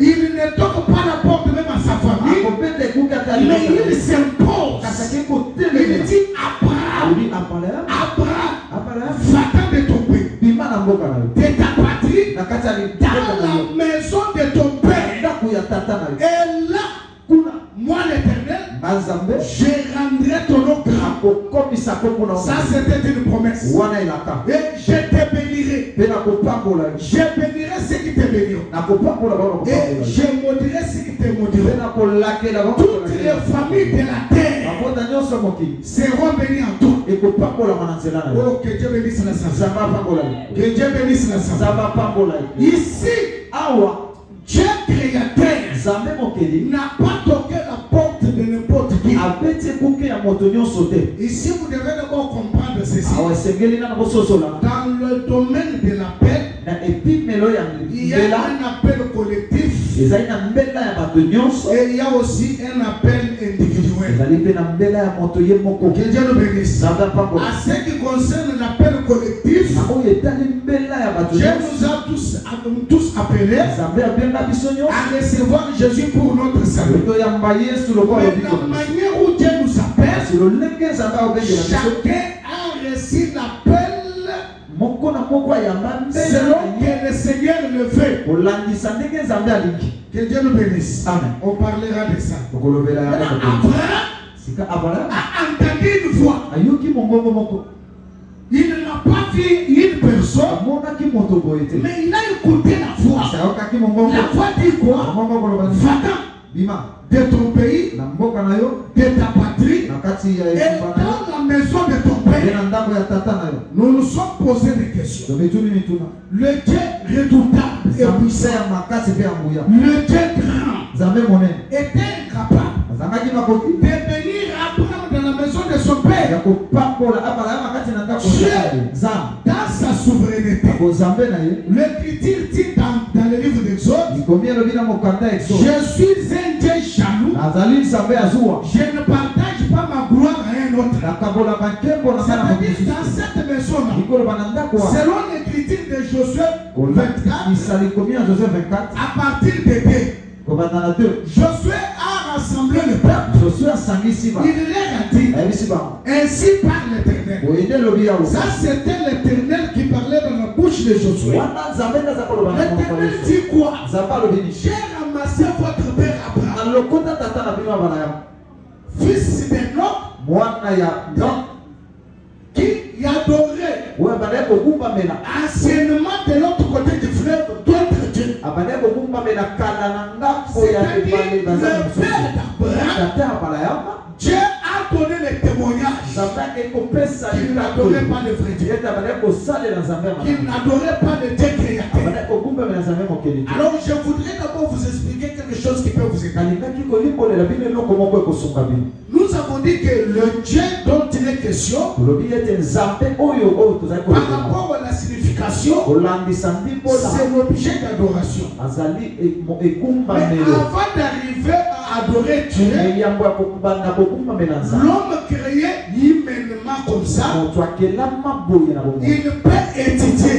Il ne toque pas la porte même à sa famille, mais il s'impose. Il dit Abraham, va-t'en de ton pays, de ta patrie, dans la maison de ton père. Et là, moi l'éternel, je rendrai ton nom grand. Ça c'était une promesse. Et je te bénirai. Je bénirai ceux qui te béniront. Et je maudirai ceux qui te maudiront. Toutes les familles de la terre seront bénies en toi. Oh, que Dieu bénisse la salle. Que Dieu bénisse la salle. Ici, Dieu créateur n'a pas toqué la porte de n'importe qui. Ici, vous devez d'abord comprendre ceci. Dans le domaine de l'appel, il y a un appel collectif et il y a aussi un appel individuel. Que Dieu nous bénisse. À ce qui concerne l'appel collectif, Dieu nous a tous appelés à recevoir Jésus pour notre salut. Mais la manière où Dieu nous appelle, chacun a reçu l'appel selon que le Seigneur le fait. Que Dieu nous bénisse. Amen. On parlera de ça. Abraham a entendu une voix. Il n'a pas vu une personne, mais il a écouté la voix. La voix dit quoi? Va-t'en de ton pays, de ta patrie, et dans la maison de ton père. Nous nous sommes posé des questions. Le Dieu redoutable et puissant, le Dieu grand, était incapable de venir Abraham dans la maison de son père. Dans sa souveraineté, l'Écriture dit dans le livre d'Exode, je suis un Dieu jaloux, je ne partage pas ma gloire à un autre. C'est-à-dire dans cette maison-là, selon l'Écriture de Josué 24, à partir de 2, Josué a rassemblé le peuple. Il leur a dit, ainsi parle l'Éternel. Ça c'était l'Éternel qui parlait dans la bouche de Josué. L'Éternel dit quoi? J'ai ramassé votre père Abraham, fils d'Enoch, qui adorait anciennement de l'autre côté du fleuve d'autres dieux. C'est-à-dire le père d'Abraham. Dieu a donné le témoignage qu'il n'adorait pas le vrai Dieu, qu'il n'adorait pas le Dieu créateur. Alors je voudrais d'abord vous expliquer quelque chose qui peut vous aider. Nous avons dit que le Dieu dont il est question, par rapport à la signification, c'est l'objet d'adoration. Mais avant d'arriver à adorer Dieu, l'homme créé humainement comme ça, il peut étudier,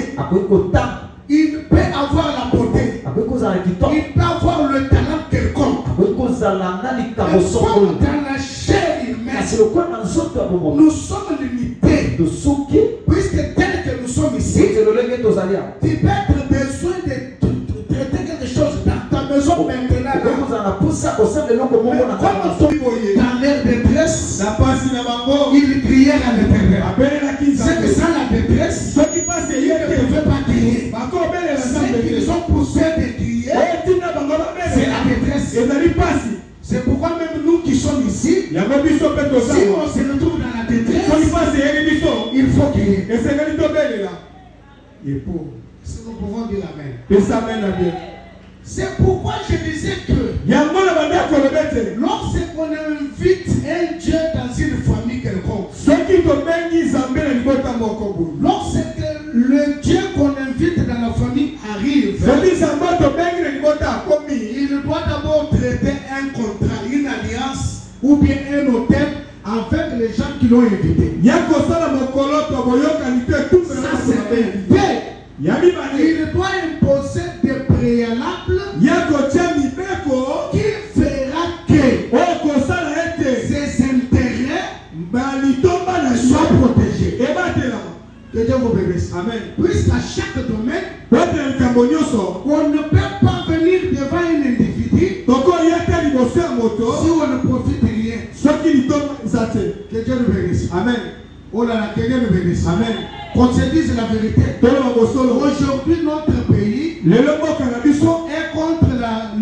il peut avoir la beauté, il peut avoir le talent quelconque. Mais comme dans la chair humaine, nous sommes limités, puisque tel que nous sommes ici, tu peux être besoin de traiter quelque chose dans ta maison maintenant. Dans leur détresse, ils crièrent à l'Éternel. C'est que ça la détresse, ceux qui passent hier ne peuvent pas crier. Ceux qui ont poussé de crier, c'est la détresse. C'est pourquoi même nous qui sommes ici, si on se retrouve dans la détresse, il faut crier. Si nous pouvons dire Amen. C'est pourquoi je disais que lorsqu'on invite un Dieu dans une famille quelconque, lorsque le Dieu qu'on invite dans la famille arrive, il doit d'abord traiter un contrat, une alliance ou bien un hôtel avec les gens qui l'ont invité. Ça c'est un fait. Il doit imposer des préalables qui fera que ses intérêts soient protégés. Que Dieu vous bénisse. Amen. Puisqu'à chaque domaine, on ne peut pas venir devant un individu si on ne profite rien. Que Dieu nous bénisse. Amen. Oh là là, que Dieu nous bénisse. Amen. Qu'on se dise la vérité. Aujourd'hui, notre pays est contre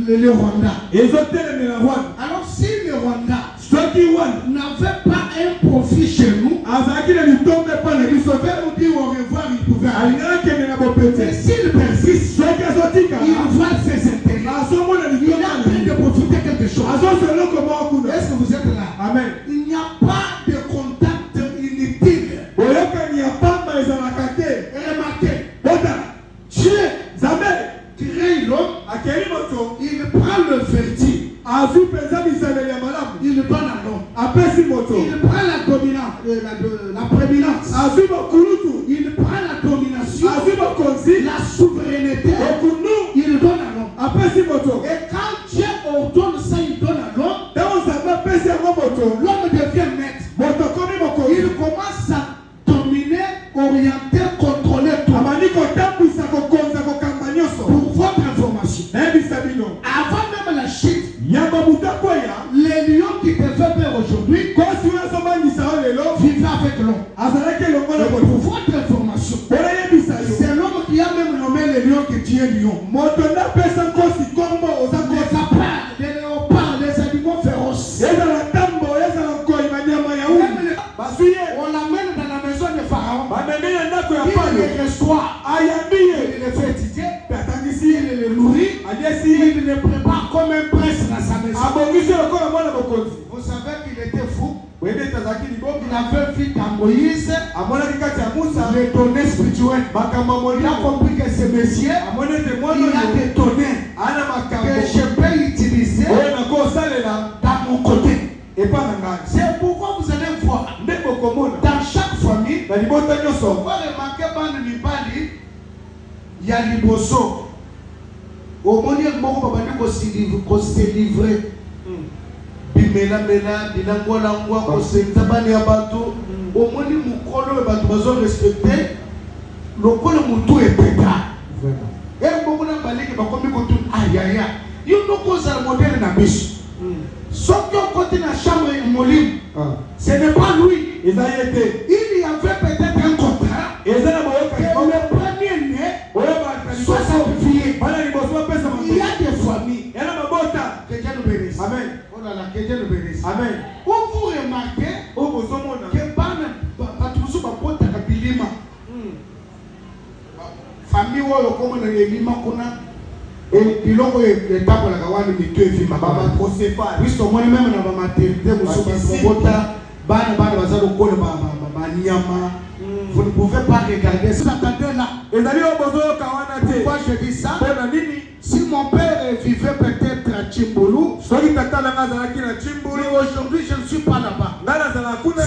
le Rwanda. Alors, si le Rwanda n'avait pas un profit chez nous, il pouvait nous dire au revoir, il pouvait aller. Mais s'il persiste, il voit ses intérêts. Il a en train de profiter quelque chose. Est-ce que vous êtes là? Amen. Il n'y a pas de contact inutile. Remarquez, Dieu crée l'homme, il prend le vertige. Il donne à l'homme. Il prend la dominance, la prééminence. Il prend la domination, la souveraineté. Il donne à l'homme. Et quand Dieu ordonne ça, il donne à l'homme. L'homme devient maître. Il commence à dominer, orienter, contrôler tout. Pour votre information, avant même la chute, les lions qui devaient faire aujourd'hui vivaient avec l'homme. Pour votre information, c'est l'homme qui a même nommé les lions que tu es lion. Les capards, les léopards, les animaux féroces. On l'amène dans la maison de Pharaon. Il les reçoit. Il les fait étudier. Il les nourrit. Il les prépare comme un prince dans sa maison. Vous savez qu'il était fou. Il avait vu dans Moïse les données spirituelles. Il a compris que ce monsieur, il a des données que je peux utiliser dans mon côté. C'est pourquoi vous allez voir dans chaque famille, on va remarquer dans le Nibali, il y a Liboso. Au moment où on se livrer, bimela bilangwa kosenza bani ya bato omoni mukolo bato bazo respecter lokolo mutu epeta bongo na baliki bakomi kotu ayaya yo nokoza modèle na biso soki okoti na chambre molimo ce n'est pas lui il y avait peut-être un contrat et le premier né soit sacrifié. Il y a des familles que Dieu nous bénisse. Amen. Que Dieu nous bénisse. Amen. Où vous remarquez que Batusu Bapota Kabilima, famille où le commun de l'Elima Kuna, et il a le table à Gawan de Mitué Fima, puisque moi-même dans ma maternité, vous ne pouvez pas regarder ça. Pourquoi je dis ça? Si mon père vivait peut-être à Chimbulu, mais aujourd'hui je ne suis pas là-bas.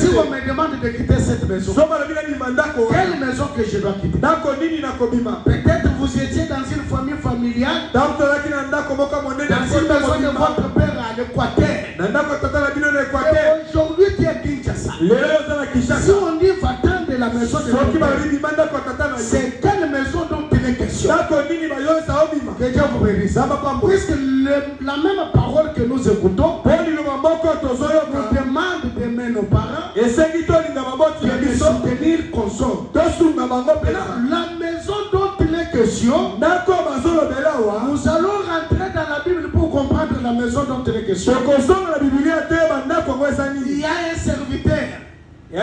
Si on me demande de quitter cette maison, quelle maison que je dois quitter? Peut-être vous étiez dans une famille familiale, dans une maison de votre père à l'Équateur. Aujourd'hui tu es Kinshasa. Si on dit va-t'en de la maison de votre père, c'est quelle maison dont il est question? Que Dieu vous bénisse. Puisque la même parole que nous écoutons nous demande d'aimer nos parents et de soutenir consort. La maison dont il est question, nous allons rentrer dans la Bible pour comprendre la maison dont il est question. Il y a un serviteur. Il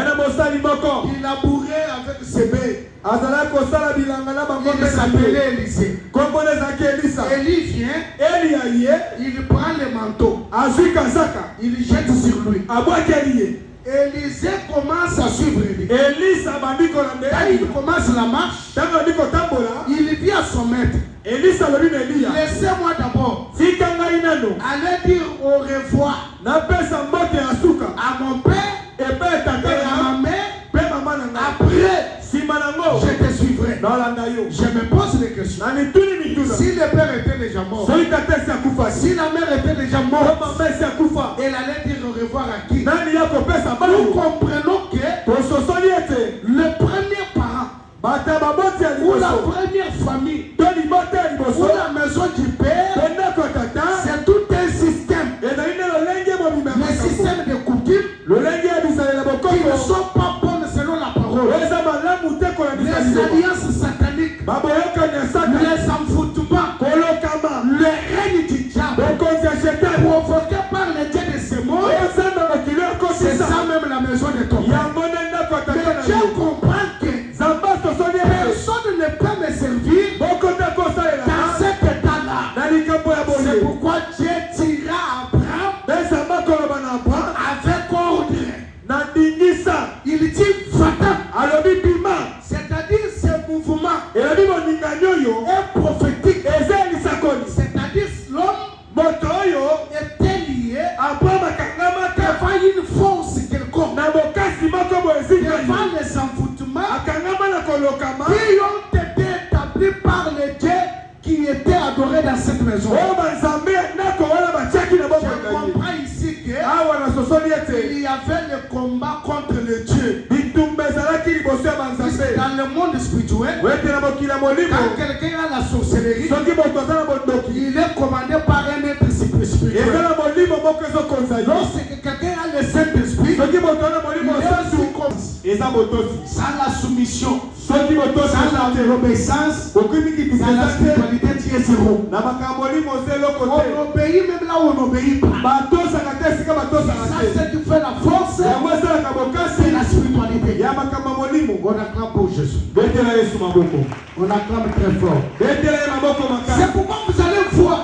labourait avec ses bêtes. Il s'appelait Élisée. Élie vient, il prend le manteau, il jette sur lui. Élisée commence à suivre Élie. Quand il commence la marche, il dit à son maître, laissez-moi d'abord aller dire au revoir à mon père et à ma mère. Après, je te suivrai. Je me pose des questions. Si le le père était déjà mort, si la mère était déjà morte, elle allait dire au revoir à qui? Nous comprenons que le premier parent ou la première famille ou la maison du père, c'est tout un système. Le système de coutumes qui ne sont pas bonnes selon la parole. Les alliances sataniques, les enfoutements, le règne du diable provoqué par les dieux de ce monde, c'est ça même la maison de ton père. Mais Dieu comprend que personne ne peut me servir dans cet état-là. C'est pourquoi Dieu tira Abraham avec ordre. Il dit va-t'en. C'est-à-dire ce mouvement est prophétique. C'est-à-dire l'homme était lié devant une force quelconque, devant les enfoutements qui ont été établis par les dieux qui étaient adorés dans cette maison. Je comprends ici qu'il y avait le combat contre le Dieu. Dans le monde spirituel, quand quelqu'un a la sorcellerie, il est commandé par un être spirituel. Lorsque quelqu'un a le Saint-Esprit, il est sans la soumission, sans la obéissance, sans la spiritualité, tu es zéro. On obéit même là où on n'obéit pas. Ça, c'est qui fait la force, c'est la spiritualité. On acclame pour Jésus. On acclame très fort. C'est pourquoi vous allez voir.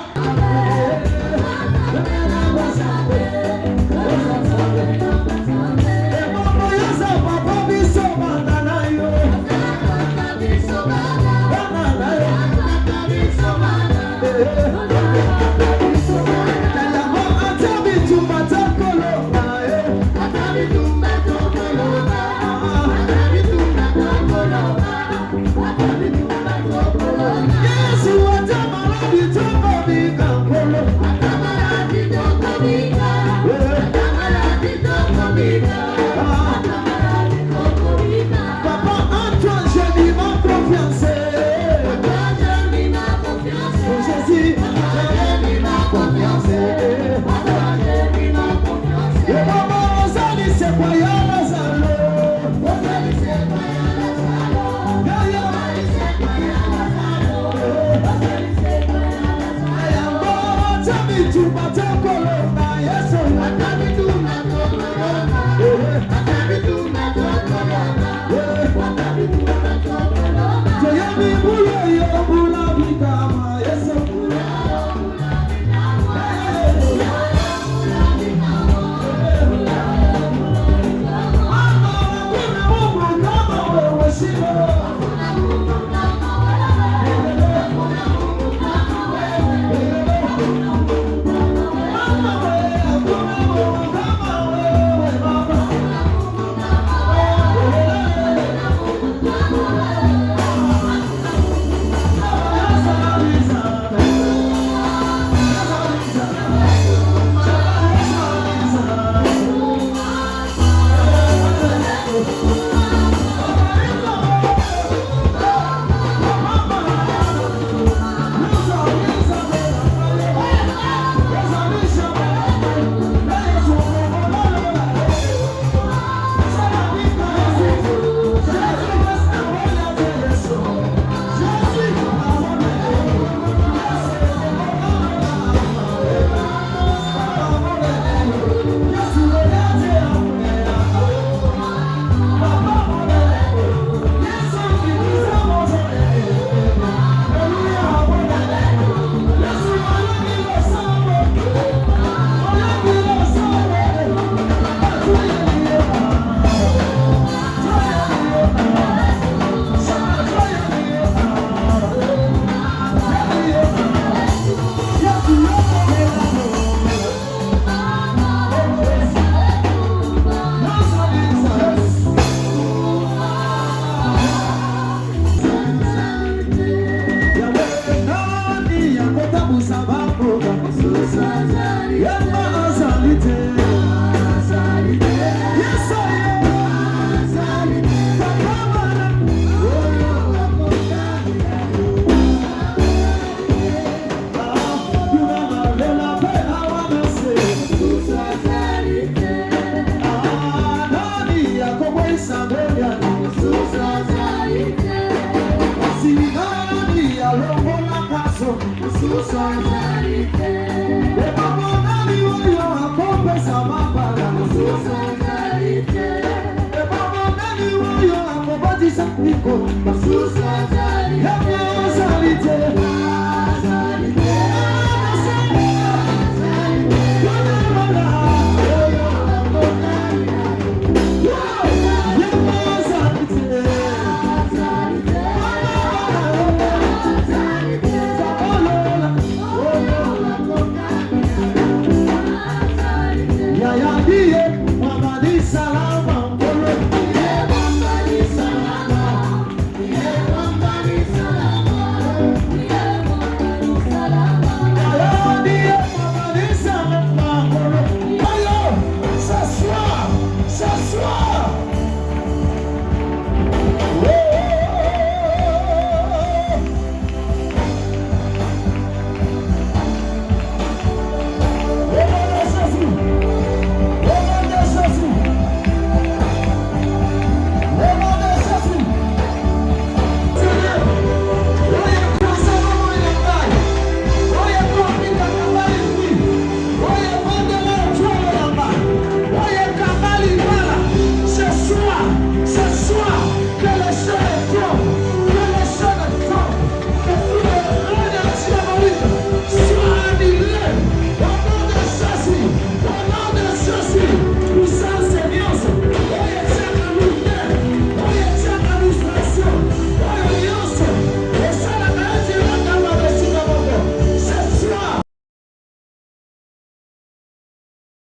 Masusa